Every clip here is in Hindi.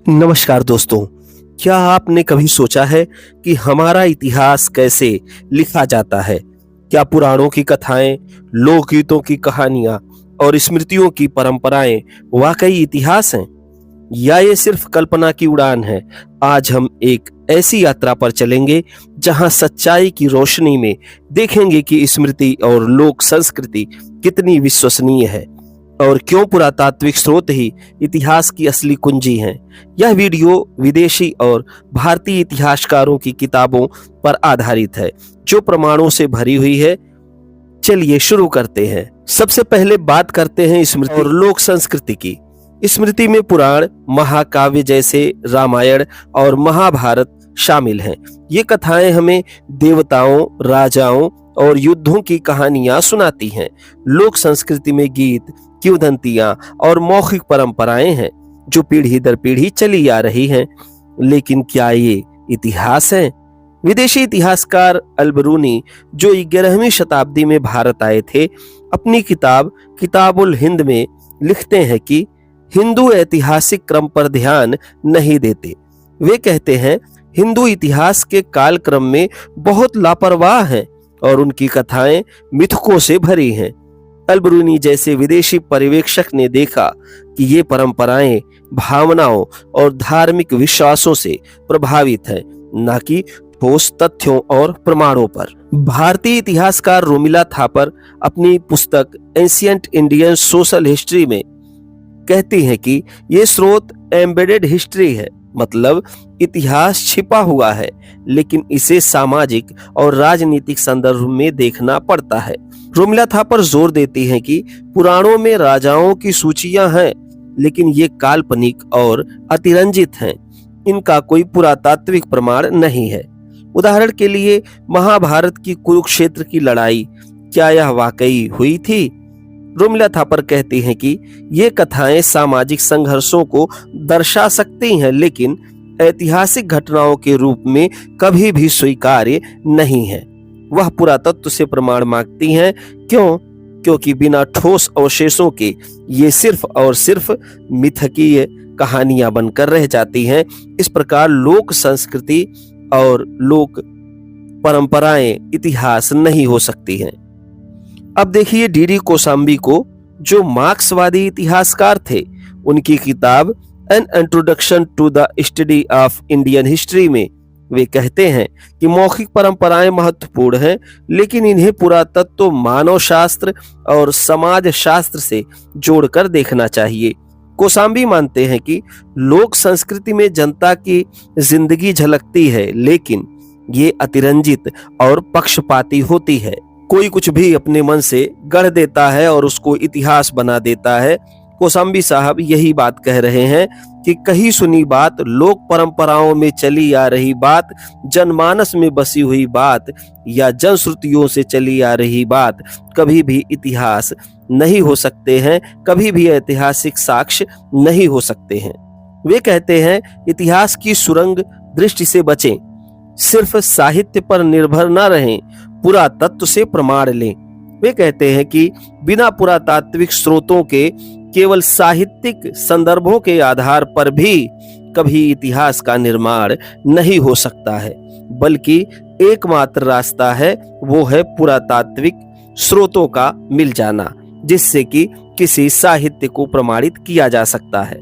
नमस्कार दोस्तों। क्या आपने कभी सोचा है कि हमारा इतिहास कैसे लिखा जाता है? क्या पुराणों की कथाएं, लोकगीतों की कहानियां और स्मृतियों की परंपराएं वाकई इतिहास हैं या ये सिर्फ कल्पना की उड़ान है? आज हम एक ऐसी यात्रा पर चलेंगे जहां सच्चाई की रोशनी में देखेंगे कि स्मृति और लोक संस्कृति कितनी विश्वसनीय है और क्यों पुरातात्विक स्रोत ही इतिहास की असली कुंजी हैं। यह वीडियो विदेशी और भारतीय इतिहासकारों की किताबों पर आधारित है जो प्रमाणों से भरी हुई है। चलिए शुरू करते हैं। सबसे पहले बात करते हैं स्मृति और लोक संस्कृति की। स्मृति में पुराण, महाकाव्य जैसे रामायण और महाभारत शामिल हैं। ये कथाएं हमें देवताओं, राजाओं और युद्धों की कहानियां सुनाती हैं। लोक संस्कृति में गीत, किंवदंतियां और मौखिक परंपराएं हैं जो पीढ़ी दर पीढ़ी चली आ रही हैं। लेकिन क्या ये इतिहास है? विदेशी इतिहासकार अल-बरूनी, जो 11वीं शताब्दी में भारत आए थे, अपनी किताब किताबुल हिंद में लिखते हैं कि हिंदू ऐतिहासिक क्रम पर ध्यान नहीं देते। वे कहते हैं हिंदू इतिहास के कालक्रम में बहुत लापरवाह हैं और उनकी कथाएं मिथकों से भरी हैं। अल-बरूनी जैसे विदेशी पर्यवेक्षक ने देखा कि ये परंपराएं भावनाओं और धार्मिक विश्वासों से प्रभावित हैं, न कि ठोस तथ्यों और प्रमाणों पर। भारतीय इतिहासकार रोमिला थापर अपनी पुस्तक एंशिएंट इंडियन सोशल हिस्ट्री में कहती हैं कि ये स्रोत एम्बेडेड हिस्ट्री है, मतलब इतिहास छिपा हुआ है, लेकिन इसे सामाजिक और राजनीतिक संदर्भ में देखना पड़ता है। रोमिला थापर जोर देती हैं कि पुराणों में राजाओं की सूचियां हैं, लेकिन ये काल्पनिक और अतिरंजित हैं। इनका कोई पुरातात्विक प्रमाण नहीं है। उदाहरण के लिए महाभारत की कुरुक्षेत्र की लड़ाई, क्या यह वाकई हुई थी? रोमिला थापर कहती हैं कि ये कथाएं सामाजिक संघर्षों को दर्शा सकती हैं, लेकिन ऐतिहासिक घटनाओं के रूप में कभी भी स्वीकार्य नहीं है। वह पुरातत्व से प्रमाण मांगती हैं। क्यों? क्योंकि बिना ठोस अवशेषों के ये सिर्फ और सिर्फ मिथकीय कहानियां बनकर रह जाती हैं। इस प्रकार लोक संस्कृति और लोक परंपराएं इतिहास नहीं हो सकती हैं। अब देखिए डी.डी. कोशाम्बी को, जो मार्क्सवादी इतिहासकार थे। उनकी किताब an introduction to the study of Indian history में वे कहते हैं कि मौखिक परंपराएं महत्वपूर्ण हैं, लेकिन इन्हें पुरातत्व, मानव शास्त्र और समाज शास्त्र से जोड़कर देखना चाहिए। कोशाम्बी मानते हैं कि लोक संस्कृति में जनता की जिंदगी झलकती है, लेकिन ये अतिरंजित और पक्षपाती होती है। कोई कुछ भी अपने मन से गढ़ देता है और उसको इतिहास बना देता है। कोशाम्बी साहब यही बात कह रहे हैं कि कही सुनी बात, लोक परंपराओं में चली आ रही बात, जनमानस में बसी हुई बात या जनश्रुतियों से चली आ रही बात कभी भी इतिहास नहीं हो सकते हैं, कभी भी ऐतिहासिक साक्ष्य नहीं हो सकते हैं। वे कहते हैं इतिहास की सुरंग दृष्टि से बचें, सिर्फ साहित्य पर निर्भर न रहें, पुरातत्व से प्रमाण लें। वे कहते हैं कि बिना पुरातात्विक स्रोतों के, केवल साहित्यिक संदर्भों के आधार पर भी कभी इतिहास का निर्माण नहीं हो सकता है, बल्कि एकमात्र रास्ता है, वो है पुरातात्विक स्रोतों का मिल जाना, जिससे कि किसी साहित्य को प्रमाणित किया जा सकता है।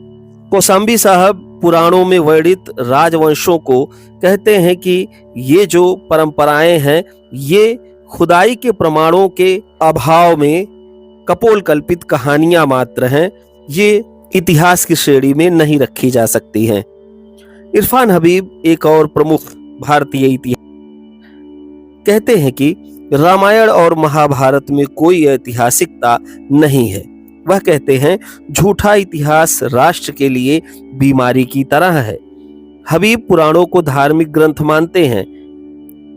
कोशाम्बी साहब पुराणों में वर्णित राजवंशों को कहते हैं कि ये जो परंपराएं हैं, ये खुदाई के प्रमाणों के अभाव में कपोल कल्पित कहानियां मात्र हैं। ये इतिहास की श्रेणी में नहीं रखी जा सकती हैं। इरफान हबीब, एक और प्रमुख भारतीय इतिहास, कहते हैं कि रामायण और महाभारत में कोई ऐतिहासिकता नहीं है। वह कहते हैं झूठा इतिहास राष्ट्र के लिए बीमारी की तरह है। हबीब पुराणों को धार्मिक ग्रंथ मानते हैं,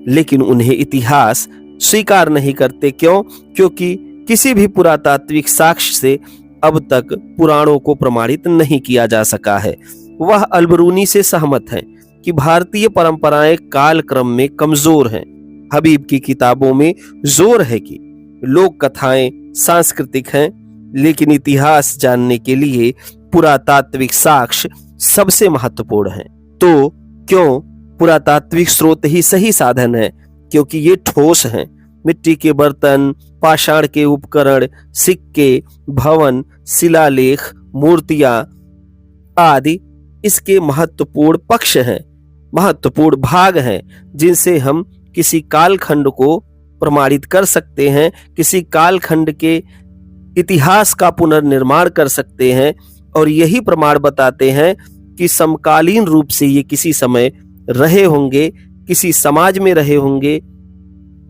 लेकिन उन्हें इतिहास स्वीकार नहीं करते। क्यों? क्योंकि किसी भी पुरातात्विक साक्ष्य से अब तक पुराणों को प्रमाणित नहीं किया जा सका है। वह अल-बरूनी से सहमत हैं कि भारतीय परंपराएं काल क्रम में कमजोर हैं। हबीब की किताबों में जोर है कि लोक कथाएं सांस्कृतिक हैं, लेकिन इतिहास जानने के लिए पुरातात्विक साक्ष्य सबसे महत्वपूर्ण हैं। तो क्यों पुरातात्विक स्रोत ही सही साधन है? क्योंकि ये ठोस हैं। मिट्टी के बर्तन, पाषाण के उपकरण, सिक्के, भवन, शिलालेख, मूर्तियां आदि इसके महत्वपूर्ण पक्ष हैं, महत्वपूर्ण भाग हैं, जिनसे हम किसी कालखंड को प्रमाणित कर सकते हैं, किसी कालखंड के इतिहास का पुनर्निर्माण कर सकते हैं। और यही प्रमाण बताते हैं कि समकालीन रूप से ये किसी समय रहे होंगे, किसी समाज में रहे होंगे।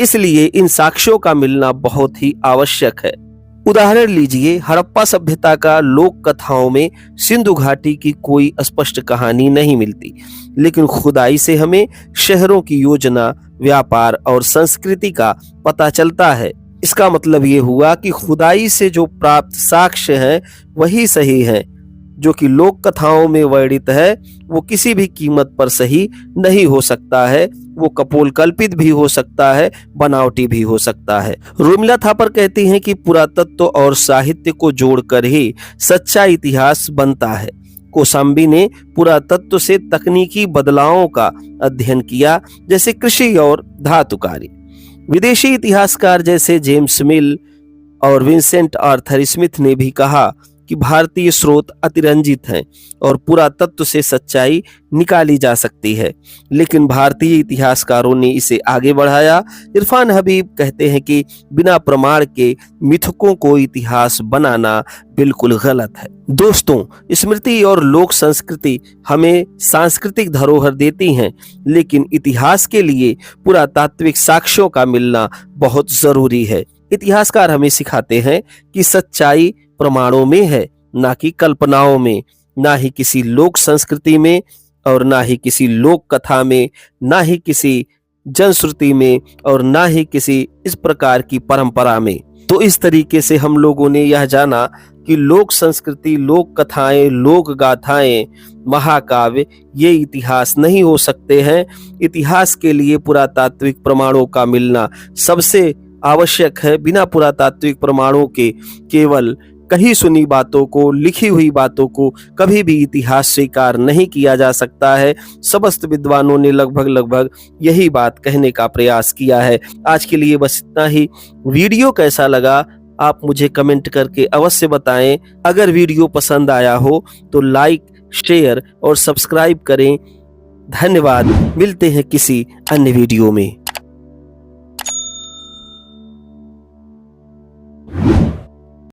इसलिए इन साक्ष्यों का मिलना बहुत ही आवश्यक है। उदाहरण लीजिए, हड़प्पा सभ्यता का लोक कथाओं में सिंधु घाटी की कोई स्पष्ट कहानी नहीं मिलती, लेकिन खुदाई से हमें शहरों की योजना, व्यापार और संस्कृति का पता चलता है। इसका मतलब ये हुआ कि खुदाई से जो प्राप्त साक्ष्य हैं वही सही हैं। जो कि लोक कथाओं में वर्णित है वो किसी भी कीमत पर सही नहीं हो सकता है। वो कपोल कल्पित भी हो सकता है, बनावटी भी हो सकता है। रोमिला थापर कहती हैं कि पुरातत्व और साहित्य को जोड़कर ही सच्चा इतिहास बनता है। कोसाम्बी ने पुरातत्व से तकनीकी बदलावों का अध्ययन किया, जैसे कृषि और धातु कार्य। विदेशी इतिहासकार जैसे जेम्स मिल और विंसेंट आर्थर स्मिथ ने भी कहा कि भारतीय स्रोत अतिरंजित हैं और पुरातत्व से सच्चाई निकाली जा सकती है, लेकिन भारतीय इतिहासकारों ने इसे आगे बढ़ाया। इरफान हबीब कहते हैं कि बिना प्रमाण के मिथकों को इतिहास बनाना बिल्कुल गलत है। दोस्तों, स्मृति और लोक संस्कृति हमें सांस्कृतिक धरोहर देती हैं, लेकिन इतिहास के लिए पुरातात्विक साक्ष्यों का मिलना बहुत जरूरी है। इतिहासकार हमें सिखाते हैं कि सच्चाई प्रमाणों में है, ना कि कल्पनाओं में, ना ही किसी लोक संस्कृति में और ना ही किसी लोक कथा में, ना ही किसी जनश्रुति में और ना ही किसी इस प्रकार की परंपरा में। तो इस तरीके से हम लोगों ने यह जाना कि लोक संस्कृति, लोक कथाएं, लोक गाथाएं, महाकाव्य ये इतिहास नहीं हो सकते हैं। इतिहास के लिए पुरातात्विक प्रमाणों का मिलना सबसे आवश्यक है। बिना पुरातात्विक प्रमाणों के केवल कही सुनी बातों को, लिखी हुई बातों को कभी भी इतिहास स्वीकार नहीं किया जा सकता है। समस्त विद्वानों ने लगभग यही बात कहने का प्रयास किया है। आज के लिए बस इतना ही। वीडियो कैसा लगा आप मुझे कमेंट करके अवश्य बताएं। अगर वीडियो पसंद आया हो तो लाइक, शेयर और सब्सक्राइब करें। धन्यवाद। मिलते हैं किसी अन्य वीडियो में।